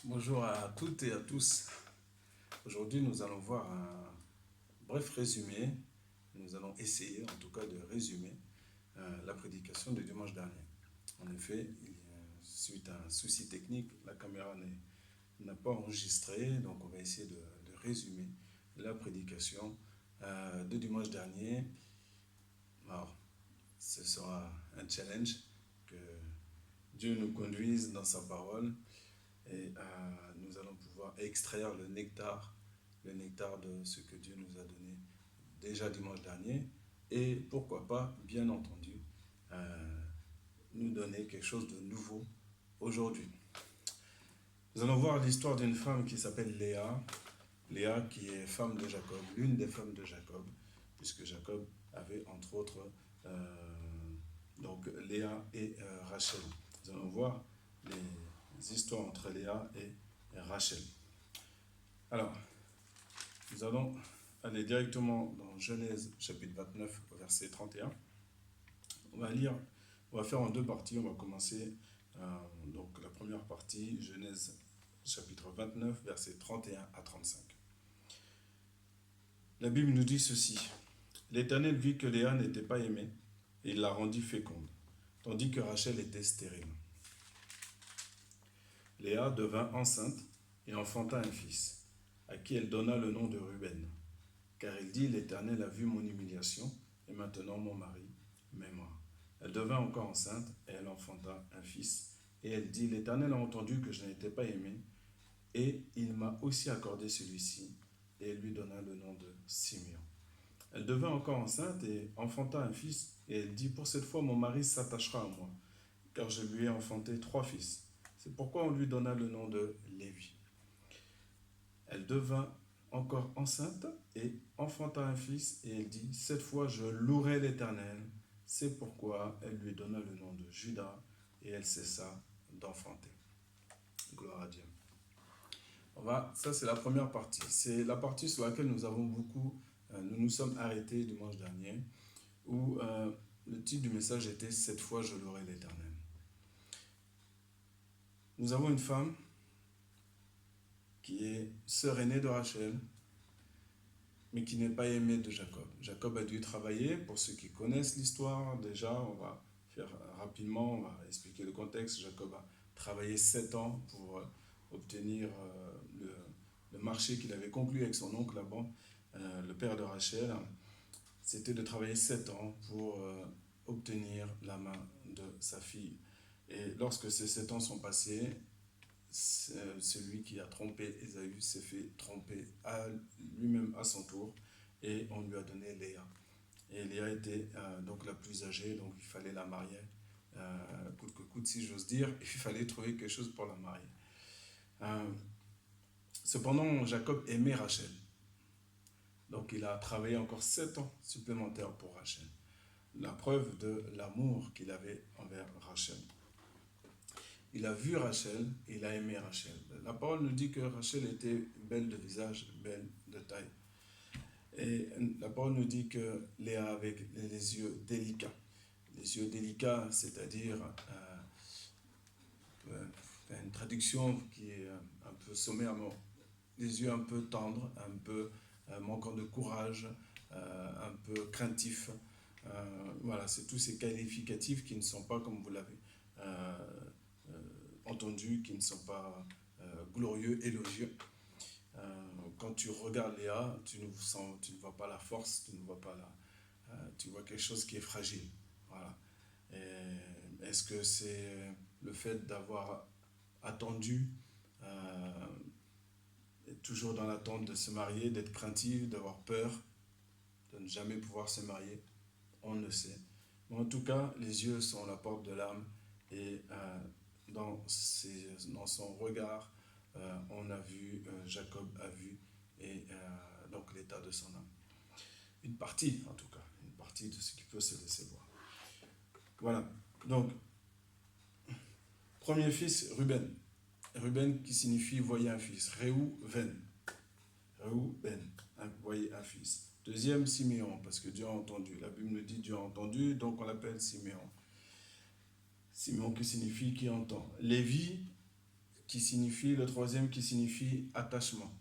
Bonjour à toutes et à tous. Aujourd'hui, nous allons voir un bref résumé. Nous allons essayer en tout cas de résumer la prédication de dimanche dernier. En effet, suite à un souci technique, la caméra n'a pas enregistré, donc on va essayer de résumer la prédication de dimanche dernier. Alors, ce sera un challenge que Dieu nous conduise dans sa parole et nous allons pouvoir extraire le nectar de ce que Dieu nous a donné déjà dimanche dernier et pourquoi pas, bien entendu, nous donner quelque chose de nouveau aujourd'hui. Nous allons voir l'histoire d'une femme qui s'appelle Léa. Léa qui est femme de Jacob, l'une des femmes de Jacob, puisque Jacob avait entre autres donc Léa et Rachel. Nous allons voir les histoires entre Léa et Rachel. Alors, nous allons aller directement dans Genèse chapitre 29 verset 31. On va faire en deux parties. On va commencer donc la première partie, Genèse chapitre 29 verset 31 à 35. La Bible nous dit ceci. L'Éternel vit que Léa n'était pas aimée et il la rendit féconde, tandis que Rachel était stérile. Léa devint enceinte et enfanta un fils, à qui elle donna le nom de Ruben, car elle dit, l'Éternel a vu mon humiliation, et maintenant mon mari m'aimera. Elle devint encore enceinte, et elle enfanta un fils, et elle dit, l'Éternel a entendu que je n'étais pas aimée, et il m'a aussi accordé celui-ci, et elle lui donna le nom de Simeon. Elle devint encore enceinte, et enfanta un fils, et elle dit, pour cette fois mon mari s'attachera à moi, car je lui ai enfanté 3 fils. C'est pourquoi on lui donna le nom de Lévi. Elle devint encore enceinte et enfanta un fils, et elle dit, cette fois je louerai l'Éternel. C'est pourquoi elle lui donna le nom de Judas, et elle cessa d'enfanter. Gloire à Dieu. Ça c'est la première partie. C'est la partie sur laquelle nous nous sommes arrêtés dimanche dernier, où le titre du message était « Cette fois je louerai l'Éternel ». Nous avons une femme qui est sœur aînée de Rachel, mais qui n'est pas aimée de Jacob. Jacob a dû travailler, pour ceux qui connaissent l'histoire, déjà, on va faire rapidement, on va expliquer le contexte. Jacob a travaillé 7 ans pour obtenir le marché qu'il avait conclu avec son oncle Laban, le père de Rachel. C'était de travailler 7 ans pour obtenir la main de sa fille. Et lorsque ces 7 ans sont passés, celui qui a trompé Ésaü s'est fait tromper lui-même à son tour, et on lui a donné Léa. Et Léa était donc la plus âgée, donc il fallait la marier, coûte que coûte si j'ose dire, il fallait trouver quelque chose pour la marier. Cependant, Jacob aimait Rachel, donc il a travaillé encore 7 ans supplémentaires pour Rachel. La preuve de l'amour qu'il avait envers Rachel. Il a vu Rachel et il a aimé Rachel. La parole nous dit que Rachel était belle de visage, belle de taille. Et la parole nous dit que Léa avait les yeux délicats. Les yeux délicats, c'est-à-dire une traduction qui est un peu sommaire, mais les yeux un peu tendres, un peu manquant de courage, un peu craintifs. Voilà, c'est tous ces qualificatifs qui ne sont pas, comme vous l'avez entendu, qui ne sont pas glorieux, élogieux. Quand tu regardes Léa, tu ne vois pas la force, tu vois quelque chose qui est fragile. Voilà. Est-ce que c'est le fait d'avoir attendu, toujours dans l'attente de se marier, d'être craintif, d'avoir peur, de ne jamais pouvoir se marier? On ne sait. Mais en tout cas, les yeux sont la porte de l'âme, et dans son regard, Jacob a vu, et donc l'état de son âme. Une partie, en tout cas, une partie de ce qui peut se laisser voir. Voilà, donc, premier fils, Ruben. Ruben qui signifie voyer un fils. Réhouven, voyer un fils. Deuxième, Siméon, parce que Dieu a entendu. La Bible nous dit Dieu a entendu, donc on l'appelle Siméon. Siméon qui signifie qui entend. Lévi, le troisième qui signifie attachement.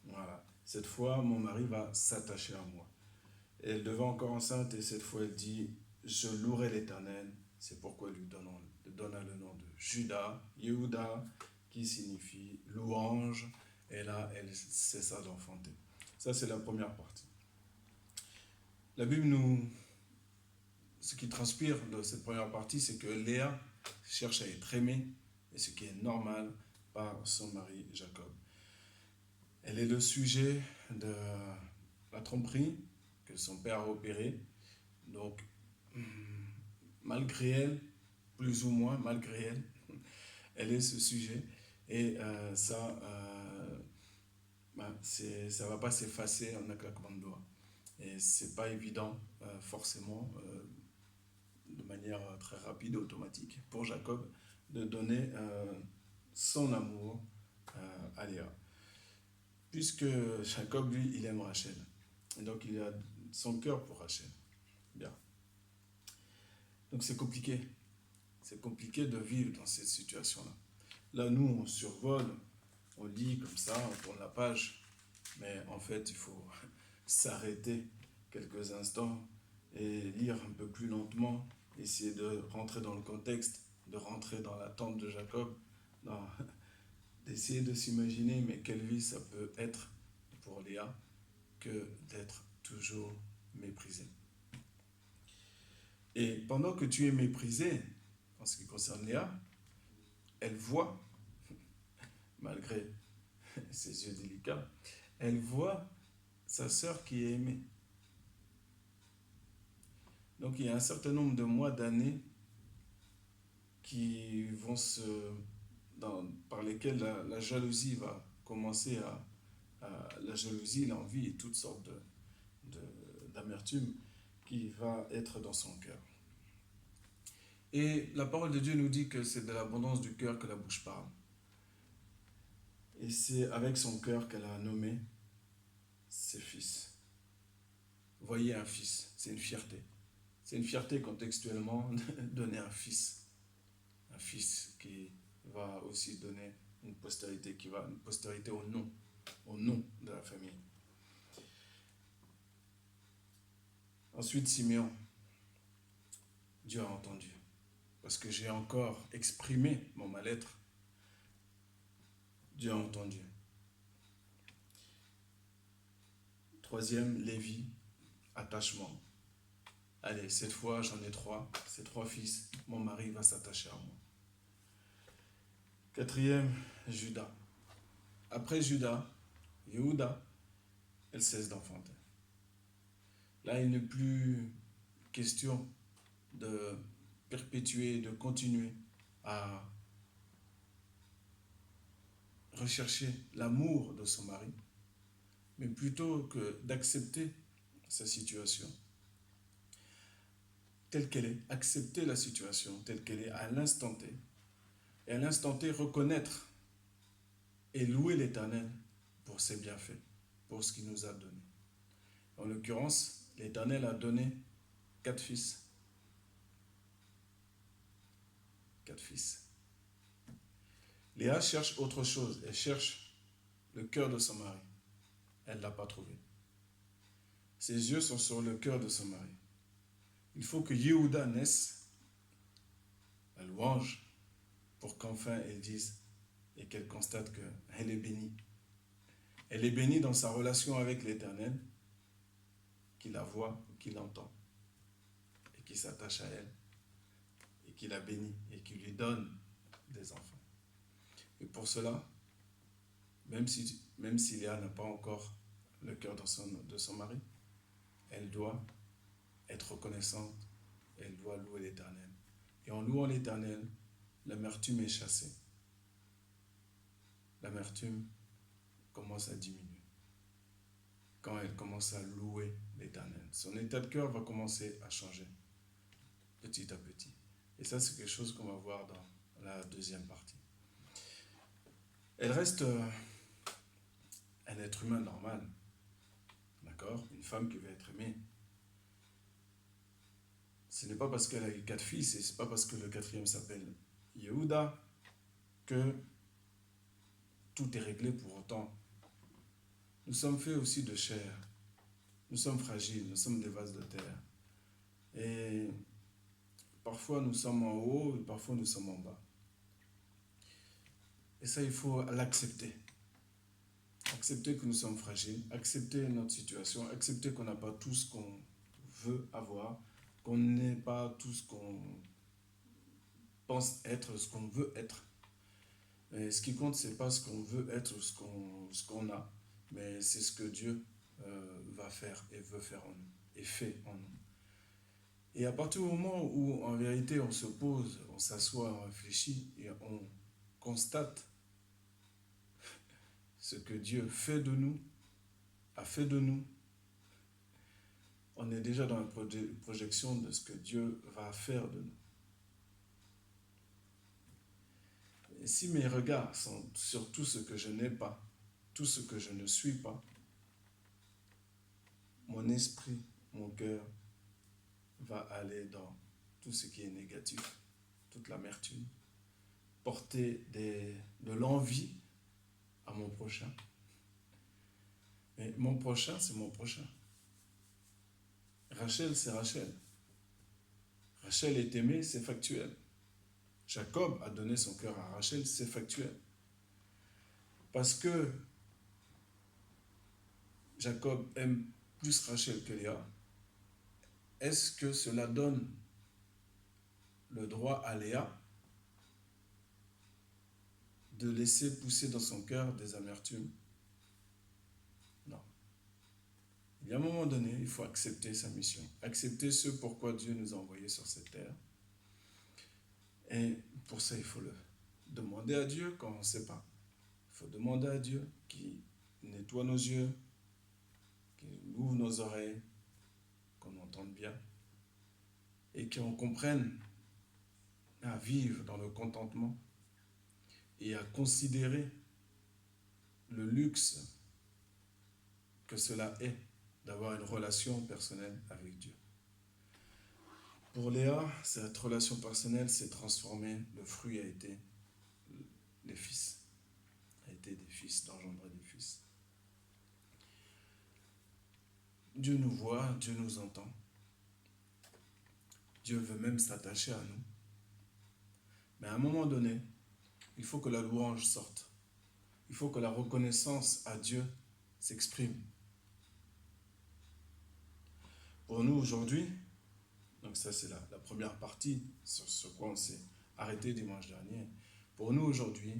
Voilà. Cette fois, mon mari va s'attacher à moi. Et elle devint encore enceinte et cette fois elle dit, je louerai l'Éternel. C'est pourquoi elle lui donna le nom de Judas, Yehuda, qui signifie louange. Et là, elle cessa d'enfanter. Ça, c'est la première partie. La Bible ce qui transpire de cette première partie, c'est que Léa cherche à être aimée, et ce qui est normal, par son mari Jacob. Elle est le sujet de la tromperie que son père a opérée. Donc, malgré elle, plus ou moins malgré elle, elle est ce sujet. Et ça ne va pas s'effacer en un claquement de doigts. Et ce n'est pas évident, forcément, de manière très rapide et automatique, pour Jacob, de donner son amour à Léa. Puisque Jacob, lui, il aime Rachel. Et donc, il a son cœur pour Rachel. Bien. Donc, c'est compliqué. C'est compliqué de vivre dans cette situation-là. Là, nous, on survole, on lit comme ça, on tourne la page. Mais en fait, il faut s'arrêter quelques instants et lire un peu plus lentement, essayer de rentrer dans le contexte, de rentrer dans l'attente de Jacob, d'essayer de s'imaginer, mais quelle vie ça peut être pour Léa que d'être toujours méprisée. Et pendant que tu es méprisé, en ce qui concerne Léa, elle voit, malgré ses yeux délicats, elle voit sa sœur qui est aimée. Donc il y a un certain nombre de mois, d'années qui vont par lesquels la jalousie va commencer la jalousie, l'envie et toutes sortes d'amertume qui va être dans son cœur. Et la parole de Dieu nous dit que c'est de l'abondance du cœur que la bouche parle. Et c'est avec son cœur qu'elle a nommé ses fils. Voyez un fils, c'est une fierté. C'est une fierté contextuellement de donner un fils. Un fils qui va aussi donner une postérité au nom de la famille. Ensuite, Siméon. Dieu a entendu. Parce que j'ai encore exprimé mon mal-être. Dieu a entendu. Troisième, Lévi, attachement. Allez, cette fois, j'en ai 3. Ces 3 fils, mon mari va s'attacher à moi. Quatrième, Judas. Après Judas, Yehuda, elle cesse d'enfanter. Là, il n'est plus question de perpétuer, de continuer à rechercher l'amour de son mari, mais plutôt que d'accepter sa situation telle qu'elle est, accepter la situation telle qu'elle est à l'instant T, et à l'instant T reconnaître et louer l'Éternel pour ses bienfaits, pour ce qu'il nous a donné. En l'occurrence, l'Éternel a donné 4 fils. 4 fils. Léa cherche autre chose, elle cherche le cœur de son mari. Elle ne l'a pas trouvé. Ses yeux sont sur le cœur de son mari. Il faut que Yehuda naisse, la louange, pour qu'enfin elle dise et qu'elle constate qu'elle est bénie. Elle est bénie dans sa relation avec l'Éternel, qui la voit, qui l'entend, et qui s'attache à elle, et qui la bénit, et qui lui donne des enfants. Et pour cela, même si Léa n'a pas encore le cœur de son mari, elle doit être reconnaissante, elle doit louer l'Éternel. Et en louant l'Éternel, l'amertume est chassée. L'amertume commence à diminuer quand elle commence à louer l'Éternel. Son état de cœur va commencer à changer petit à petit. Et ça, c'est quelque chose qu'on va voir dans la deuxième partie. Elle reste un être humain normal, d'accord? Une femme qui veut être aimée. Ce n'est pas parce qu'elle a eu 4 fils et ce n'est pas parce que le 4e s'appelle Yehuda que tout est réglé pour autant. Nous sommes faits aussi de chair. Nous sommes fragiles, nous sommes des vases de terre. Et parfois nous sommes en haut et parfois nous sommes en bas. Et ça, il faut l'accepter. Accepter que nous sommes fragiles, accepter notre situation, accepter qu'on n'a pas tout ce qu'on veut avoir, qu'on n'est pas tout ce qu'on pense être, ce qu'on veut être. Et ce qui compte, c'est pas ce qu'on veut être, ce qu'on a, mais c'est ce que Dieu va faire et veut faire en nous, et fait en nous. Et à partir du moment où, en vérité, on se pose, on s'assoit, on réfléchit et on constate ce que Dieu fait de nous, a fait de nous, on est déjà dans la projection de ce que Dieu va faire de nous. Et si mes regards sont sur tout ce que je n'ai pas, tout ce que je ne suis pas, mon esprit, mon cœur va aller dans tout ce qui est négatif, toute l'amertume, porter de l'envie à mon prochain. Mais mon prochain, c'est mon prochain. Rachel, c'est Rachel. Rachel est aimée, c'est factuel. Jacob a donné son cœur à Rachel, c'est factuel. Parce que Jacob aime plus Rachel que Léa, est-ce que cela donne le droit à Léa de laisser pousser dans son cœur des amertumes? Non. Il y a un moment donné, il faut accepter sa mission, accepter ce pourquoi Dieu nous a envoyés sur cette terre. Et pour ça, il faut le demander à Dieu quand on ne sait pas. Il faut demander à Dieu qui nettoie nos yeux, qui ouvre nos oreilles, qu'on entende bien et qu'on comprenne à vivre dans le contentement et à considérer le luxe que cela est d'avoir une relation personnelle avec Dieu. Pour Léa, cette relation personnelle s'est transformée, le fruit a été les fils, a été des fils, d'engendrer des fils. Dieu nous voit, Dieu nous entend. Dieu veut même s'attacher à nous. Mais à un moment donné, il faut que la louange sorte. Il faut que la reconnaissance à Dieu s'exprime. Pour nous aujourd'hui, donc ça c'est la première partie sur ce quoi on s'est arrêté dimanche dernier. Pour nous aujourd'hui,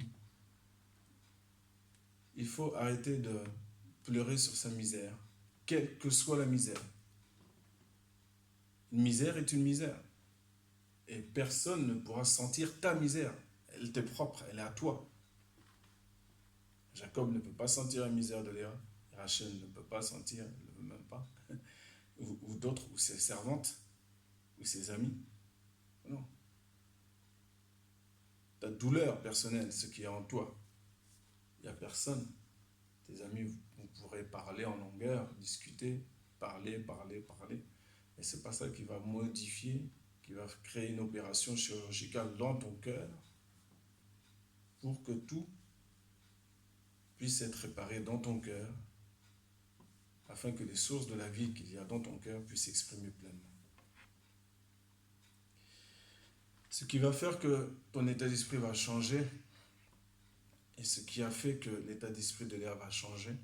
il faut arrêter de pleurer sur sa misère, quelle que soit la misère. Une misère est une misère. Et personne ne pourra sentir ta misère. Elle t'est propre, elle est à toi. Jacob ne peut pas sentir la misère de Léa. Rachel ne peut pas sentir, elle ne veut même pas. Ou d'autres, ou ses servantes, ou ses amis. Non. Ta douleur personnelle, ce qui est en toi, il n'y a personne. Tes amis, vous pourrez parler en longueur, discuter, parler. Mais ce n'est pas ça qui va modifier, qui va créer une opération chirurgicale dans ton cœur pour que tout puisse être réparé dans ton cœur afin que les sources de la vie qu'il y a dans ton cœur puissent s'exprimer pleinement. Ce qui va faire que ton état d'esprit va changer et ce qui a fait que l'état d'esprit de Léa va changer,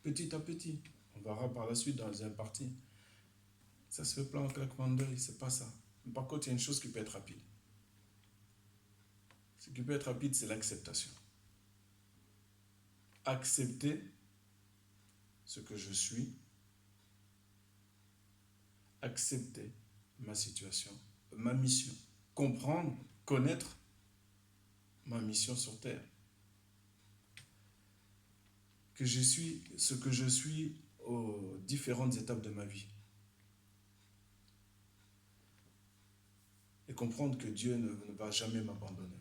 petit à petit, on verra par la suite dans la deuxième partie, ça se fait pas en claquement d'œil, c'est pas ça. Mais par contre, il y a une chose qui peut être rapide. Ce qui peut être rapide, c'est l'acceptation. Accepter ce que je suis, accepter ma situation, ma mission, comprendre, connaître ma mission sur Terre. Que je suis ce que je suis aux différentes étapes de ma vie. Et comprendre que Dieu ne va jamais m'abandonner.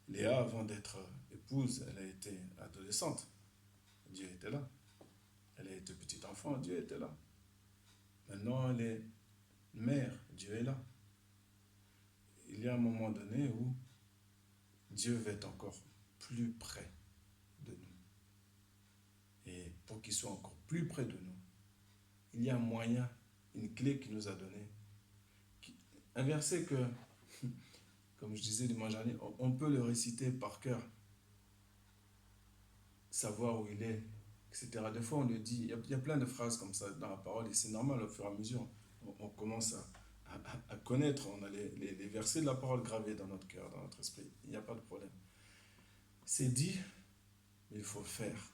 Léa, avant d'être épouse, elle a été adolescente. Dieu était là. Elle a été petite enfant, Dieu était là. Maintenant, elle est mère, Dieu est là. Il y a un moment donné où Dieu va être encore plus près de nous. Et pour qu'il soit encore plus près de nous, il y a un moyen, une clé qu'il nous a donnée. Un verset que, comme je disais dimanche dernier, on peut le réciter par cœur, savoir où il est, etc. Des fois, on le dit, il y a plein de phrases comme ça dans la parole, et c'est normal, au fur et à mesure, on commence à connaître, on a les versets de la parole gravés dans notre cœur, dans notre esprit, il n'y a pas de problème. C'est dit, mais il faut faire.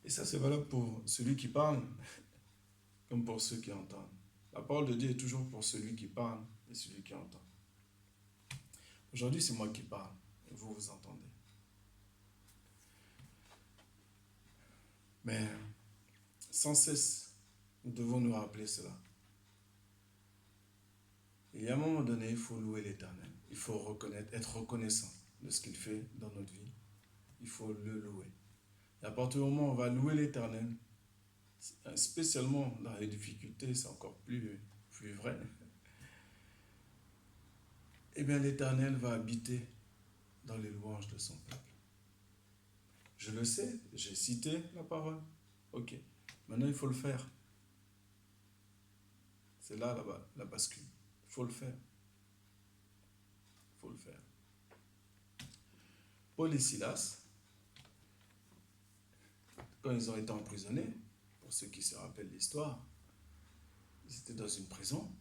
Et ça, c'est valable pour celui qui parle, comme pour ceux qui entendent. La parole de Dieu est toujours pour celui qui parle et celui qui entend. Aujourd'hui, c'est moi qui parle, et vous, vous entendez. Mais sans cesse, nous devons nous rappeler cela. Et à un moment donné, il faut louer l'Éternel. Il faut reconnaître, être reconnaissant de ce qu'il fait dans notre vie. Il faut le louer. Et à partir du moment où on va louer l'Éternel, spécialement dans les difficultés, c'est encore plus vrai, eh bien l'Éternel va habiter dans les louanges de son peuple. Je le sais, j'ai cité la parole. Ok, maintenant il faut le faire. C'est là la bascule. Il faut le faire. Il faut le faire. Paul et Silas, quand ils ont été emprisonnés, pour ceux qui se rappellent l'histoire, ils étaient dans une prison.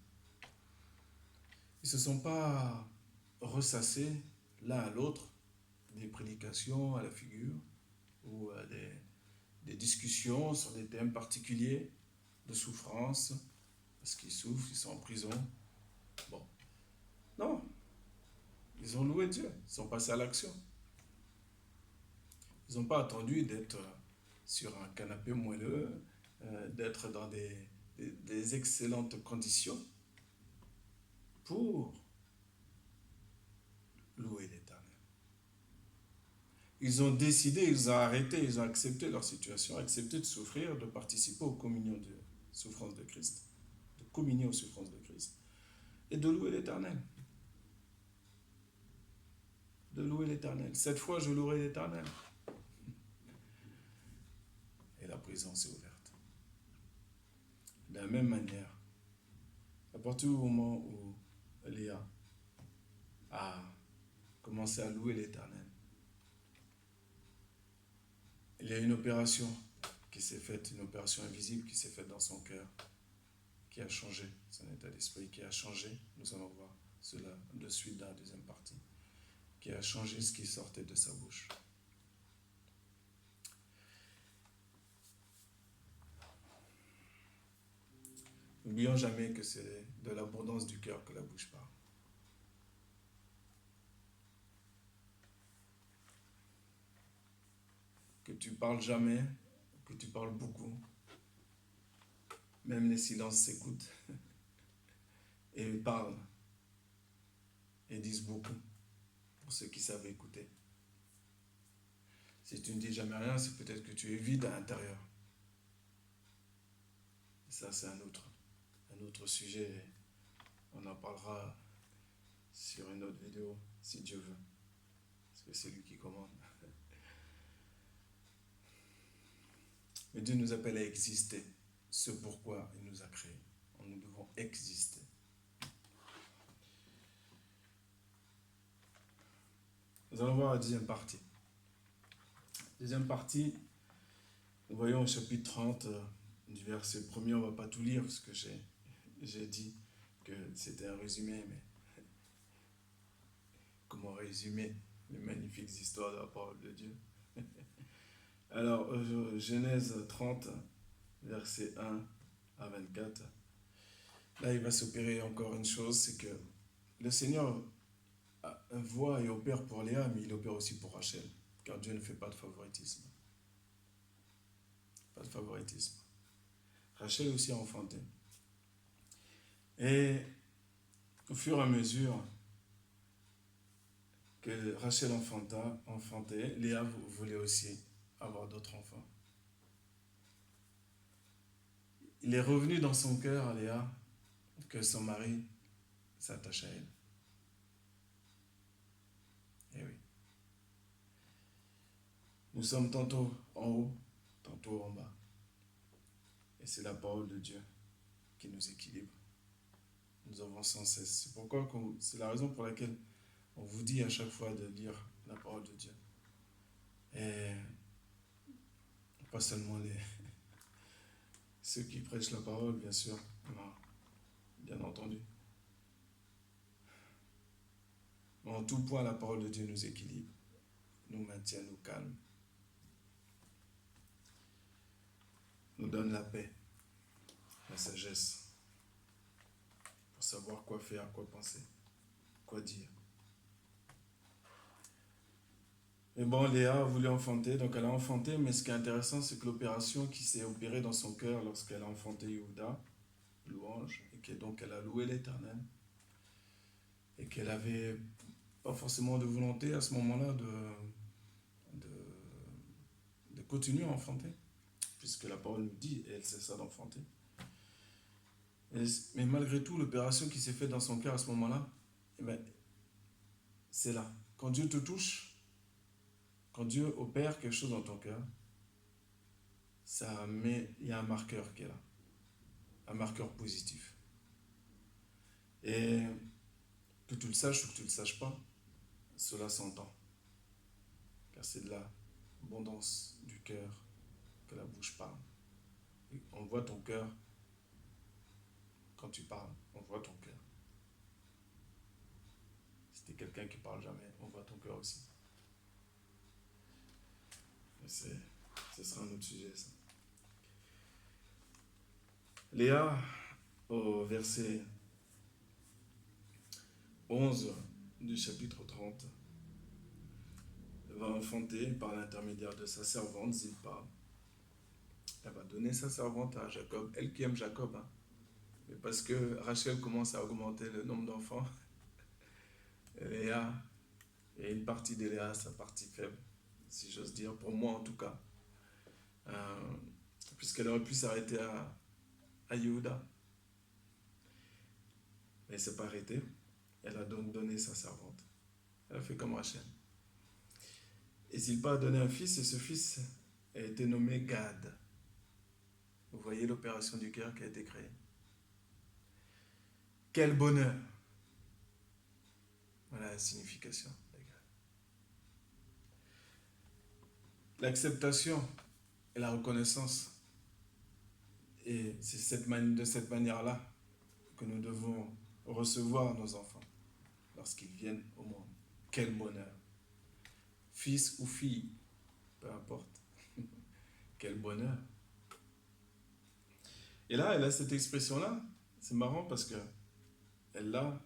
Ils ne se sont pas ressassés l'un à l'autre des prédications à la figure ou des discussions sur des thèmes particuliers de souffrance, parce qu'ils souffrent, ils sont en prison. Bon. Non. Ils ont loué Dieu, ils sont passés à l'action. Ils n'ont pas attendu d'être sur un canapé moelleux, d'être dans des excellentes conditions pour louer l'Éternel. Ils ont décidé, ils ont arrêté, ils ont accepté leur situation, accepté de souffrir, de participer aux communions de souffrance de Christ, de communier aux souffrances de Christ, et de louer l'Éternel. De louer l'Éternel. Cette fois, je louerai l'Éternel. Et la prison s'est ouverte. De la même manière, à partir du moment où Léa a commencé à louer l'Éternel, il y a une opération qui s'est faite, une opération invisible qui s'est faite dans son cœur, qui a changé son état d'esprit, qui a changé, nous allons voir cela de suite dans la deuxième partie, qui a changé ce qui sortait de sa bouche. N'oublions jamais que c'est de l'abondance du cœur que la bouche parle. Que tu parles jamais, que tu parles beaucoup, même les silences s'écoutent et parlent et disent beaucoup pour ceux qui savent écouter. Si tu ne dis jamais rien, c'est peut-être que tu es vide à l'intérieur. Ça, c'est un autre sujet. On en parlera sur une autre vidéo, si Dieu veut. Parce que c'est lui qui commande. Mais Dieu nous appelle à exister. Ce pourquoi il nous a créés. Nous devons exister. Nous allons voir la deuxième partie. Deuxième partie, nous voyons au chapitre 30, du verset 1er, on ne va pas tout lire parce que j'ai dit que c'était un résumé, mais comment résumer les magnifiques histoires de la parole de Dieu? Alors, Genèse 30, verset 1 à 24, là il va s'opérer encore une chose, c'est que le Seigneur voit et opère pour Léa, mais il opère aussi pour Rachel, car Dieu ne fait pas de favoritisme. Pas de favoritisme. Rachel aussi a enfanté. Et au fur et à mesure que Rachel enfantait, Léa voulait aussi avoir d'autres enfants. Il est revenu dans son cœur à Léa que son mari s'attache à elle. Eh oui. Nous sommes tantôt en haut, tantôt en bas. Et c'est la parole de Dieu qui nous équilibre. Nous avons sans cesse. C'est la raison pour laquelle on vous dit à chaque fois de lire la parole de Dieu. Et pas seulement ceux qui prêchent la parole, bien sûr. Non, bien entendu. Mais en tout point, la parole de Dieu nous équilibre, nous maintient, nous calme, nous donne la paix, la sagesse, pour savoir quoi faire, quoi penser, quoi dire. Et bon, Léa a voulu enfanter, donc elle a enfanté, mais ce qui est intéressant, c'est que l'opération qui s'est opérée dans son cœur lorsqu'elle a enfanté Yehuda, louange, et que donc elle a loué l'Éternel, et qu'elle avait pas forcément de volonté à ce moment-là de continuer à enfanter, puisque la parole nous dit, et elle cessa d'enfanter. Mais malgré tout, l'opération qui s'est faite dans son cœur à ce moment-là, eh ben, c'est là. Quand Dieu te touche, quand Dieu opère quelque chose dans ton cœur, il y a un marqueur qui est là, un marqueur positif. Et que tu le saches ou que tu ne le saches pas, cela s'entend. Car c'est de l'abondance du cœur que la bouche parle. Et on voit ton cœur quand tu parles, on voit ton cœur. Si tu es quelqu'un qui ne parle jamais, on voit ton cœur aussi. Mais ce sera un autre sujet, ça. Léa, au verset 11 du chapitre 30, va enfanter par l'intermédiaire de sa servante Zilpa. Elle va donner sa servante à Jacob, elle qui aime Jacob, hein. Mais parce que Rachel commence à augmenter le nombre d'enfants, Léa, et une partie de Léa, sa partie faible, si j'ose dire, pour moi en tout cas, puisqu'elle aurait pu s'arrêter à Yehuda. Mais elle ne s'est pas arrêtée. Elle a donc donné sa servante. Elle a fait comme Rachel. Et Zilpa a donné un fils, et ce fils a été nommé Gad. Vous voyez l'opération du cœur qui a été créée. Quel bonheur! Voilà la signification. L'acceptation et la reconnaissance. Et c'est de cette manière-là que nous devons recevoir nos enfants lorsqu'ils viennent au monde. Quel bonheur! Fils ou fille, peu importe. Quel bonheur! Et là, elle a cette expression-là. C'est marrant parce que elle l'a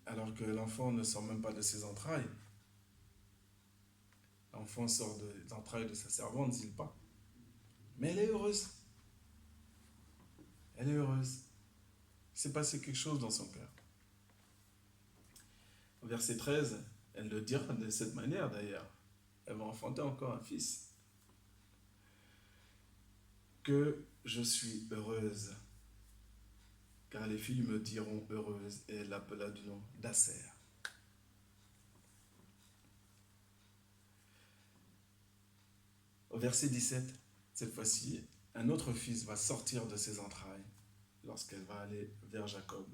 alors que l'enfant ne sort même pas de ses entrailles. L'enfant sort des entrailles de sa servante, Zilpa. Mais elle est heureuse. Elle est heureuse. Il s'est passé quelque chose dans son cœur. Au verset 13, elle le dira de cette manière d'ailleurs. Elle va enfanter encore un fils. Que je suis heureuse, car les filles me diront heureuse, et elle l'appela du nom d'Asser. Au verset 17, cette fois-ci, un autre fils va sortir de ses entrailles lorsqu'elle va aller vers Jacob.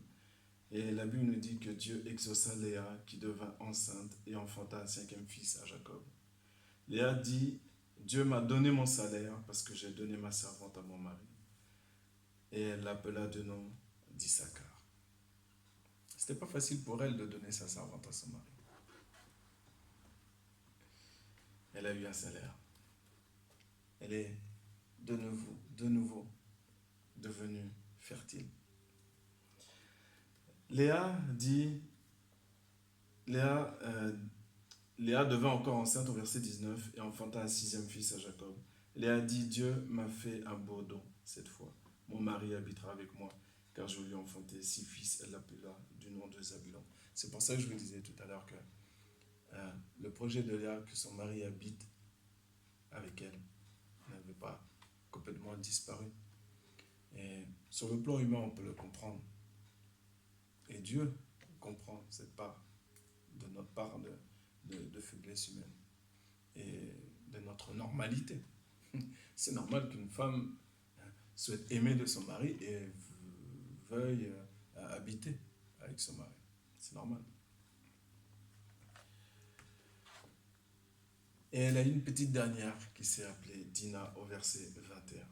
Et la Bible nous dit que Dieu exauça Léa qui devint enceinte et enfanta un 5e fils à Jacob. Léa dit, Dieu m'a donné mon salaire parce que j'ai donné ma servante à mon mari. Et elle l'appela de nom d'Issachar. C'était pas facile pour elle de donner sa servante à son mari. Elle a eu un salaire. Elle est de nouveau devenue fertile. Léa devint encore enceinte au verset 19 et enfanta un 6e fils à Jacob. Léa dit, Dieu m'a fait un beau don cette fois. Mon mari habitera avec moi, car je lui ai enfanté 6 fils. Elle l'appela du nom de Zabulon. C'est pour ça que je vous disais tout à l'heure que le projet de Léa, que son mari habite avec elle, n'avait pas complètement disparu. Et sur le plan humain, on peut le comprendre. Et Dieu comprend cette part de notre part de faiblesse humaine. Et de notre normalité. C'est normal qu'une femme souhaite aimer de son mari et veuille habiter avec son mari. C'est normal. Et elle a une petite dernière qui s'est appelée Dina au verset 21.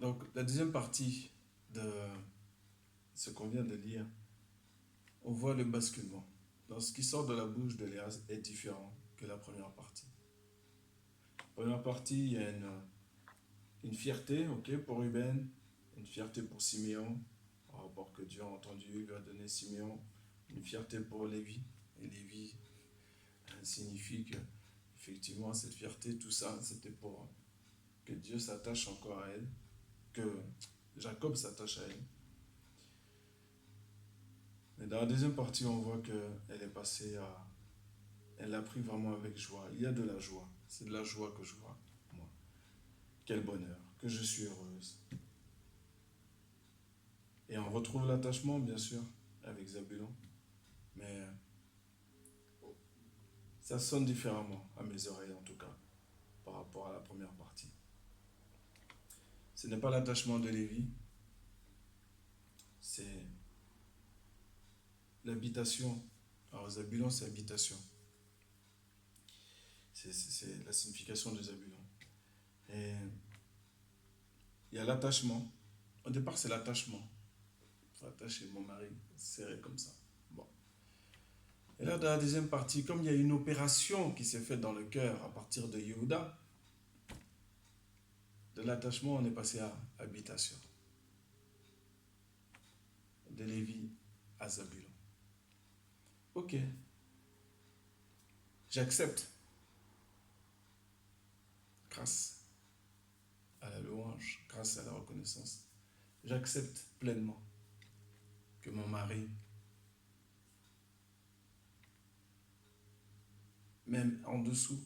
Donc, la deuxième partie de ce qu'on vient de lire, on voit le basculement. Donc, ce qui sort de la bouche de Léa est différent que la première partie. La première partie, il y a une fierté, pour Ruben, une fierté pour Siméon, par rapport que Dieu a entendu, lui a donné Siméon, une fierté pour Lévi. Et Lévi signifie que, effectivement, cette fierté, tout ça, c'était pour que Dieu s'attache encore à elle, que Jacob s'attache à elle. Mais dans la deuxième partie, on voit qu'elle est passée à... Elle l'a pris vraiment avec joie. Il y a de la joie. C'est de la joie que je vois, moi. Quel bonheur, que je suis heureuse. Et on retrouve l'attachement, bien sûr, avec Zabulon. Mais ça sonne différemment, à mes oreilles en tout cas, par rapport à la première partie. Ce n'est pas l'attachement de Lévi, c'est l'habitation. Alors Zabulon, c'est habitation. C'est la signification de Zabulon. Et il y a l'attachement. Au départ, c'est l'attachement. Il faut attacher mon mari serré comme ça. Bon. Et là, dans la deuxième partie, comme il y a une opération qui s'est faite dans le cœur à partir de Yehuda, de l'attachement, on est passé à habitation. De Lévi à Zabulon. Ok. J'accepte. Grâce à la louange, grâce à la reconnaissance, j'accepte pleinement que mon mari, même en dessous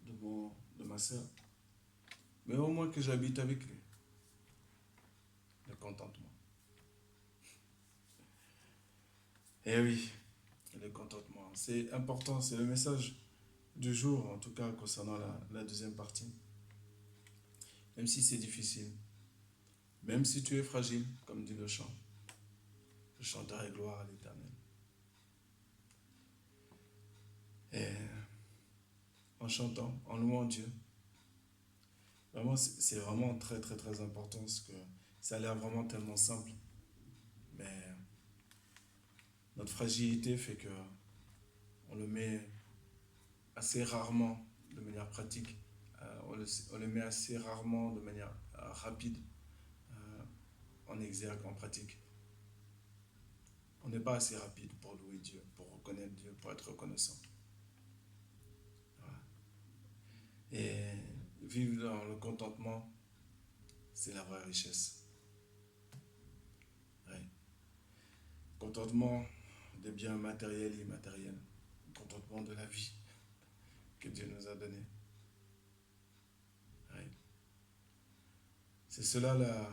de ma soeur, mais au moins que j'habite avec lui. Le contentement. Eh oui, le contentement. C'est important, c'est le message du jour, en tout cas concernant la deuxième partie. Même si c'est difficile, même si tu es fragile, comme dit le chant, je chanterai gloire à l'Éternel. Et en chantant, en louant Dieu, vraiment, c'est vraiment très, très, très important parce que ça a l'air vraiment tellement simple. Mais notre fragilité fait que on le met assez rarement de manière pratique. On le met assez rarement de manière rapide en exergue, en pratique. On n'est pas assez rapide pour louer Dieu, pour reconnaître Dieu, pour être reconnaissant. Voilà. Et vivre dans le contentement, c'est la vraie richesse. Ouais. Contentement des biens matériels et immatériels. Contentement de la vie que Dieu nous a donnée. Ouais. C'est cela là,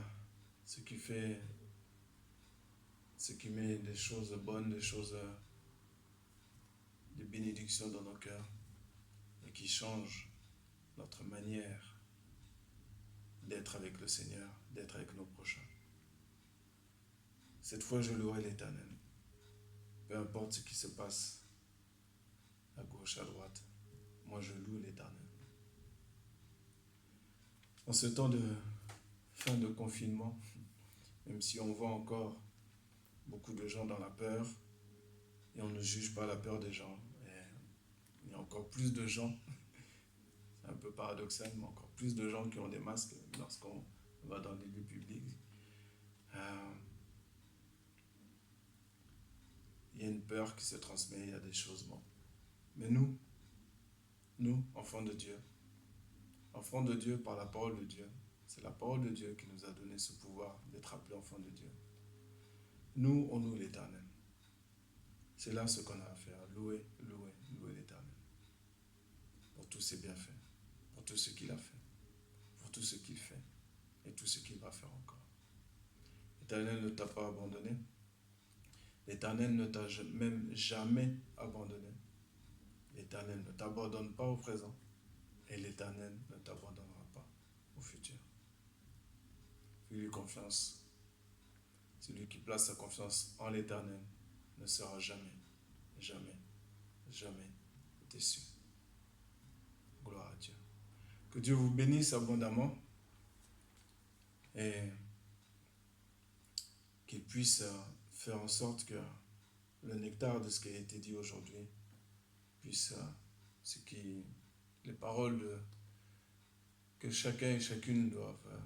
ce qui met des choses bonnes, des bénédictions dans nos cœurs et qui change notre manière d'être avec le Seigneur, d'être avec nos prochains. Cette fois, je louerai l'Éternel. Peu importe ce qui se passe à gauche, à droite, moi je loue l'Éternel. En ce temps de fin de confinement, même si on voit encore beaucoup de gens dans la peur, et on ne juge pas la peur des gens, et il y a encore plus de gens, c'est un peu paradoxal, mais encore plus de gens qui ont des masques lorsqu'on va dans les lieux publics. Il y a une peur qui se transmet, il y a des choses, bon. Mais nous, enfants de Dieu par la parole de Dieu, c'est la parole de Dieu qui nous a donné ce pouvoir d'être appelés enfants de Dieu. Nous, on loue l'Éternel. C'est là ce qu'on a à faire, louer l'Éternel. Pour tous ses bienfaits, pour tout ce qu'il a fait, pour tout ce qu'il fait et tout ce qu'il va faire encore. L'Éternel ne t'a pas abandonné. L'Éternel ne t'a même jamais abandonné. L'Éternel ne t'abandonne pas au présent et l'Éternel ne t'abandonnera pas au futur. Fais-lui confiance. Celui qui place sa confiance en l'Éternel ne sera jamais, jamais, jamais déçu. Gloire à Dieu. Que Dieu vous bénisse abondamment et qu'il puisse faire en sorte que le nectar de ce qui a été dit aujourd'hui puisse, les paroles que chacun et chacune doivent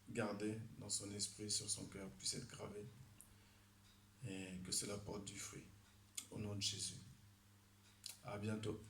garder dans son esprit, sur son cœur, puissent être gravées et que cela porte du fruit. Au nom de Jésus. À bientôt.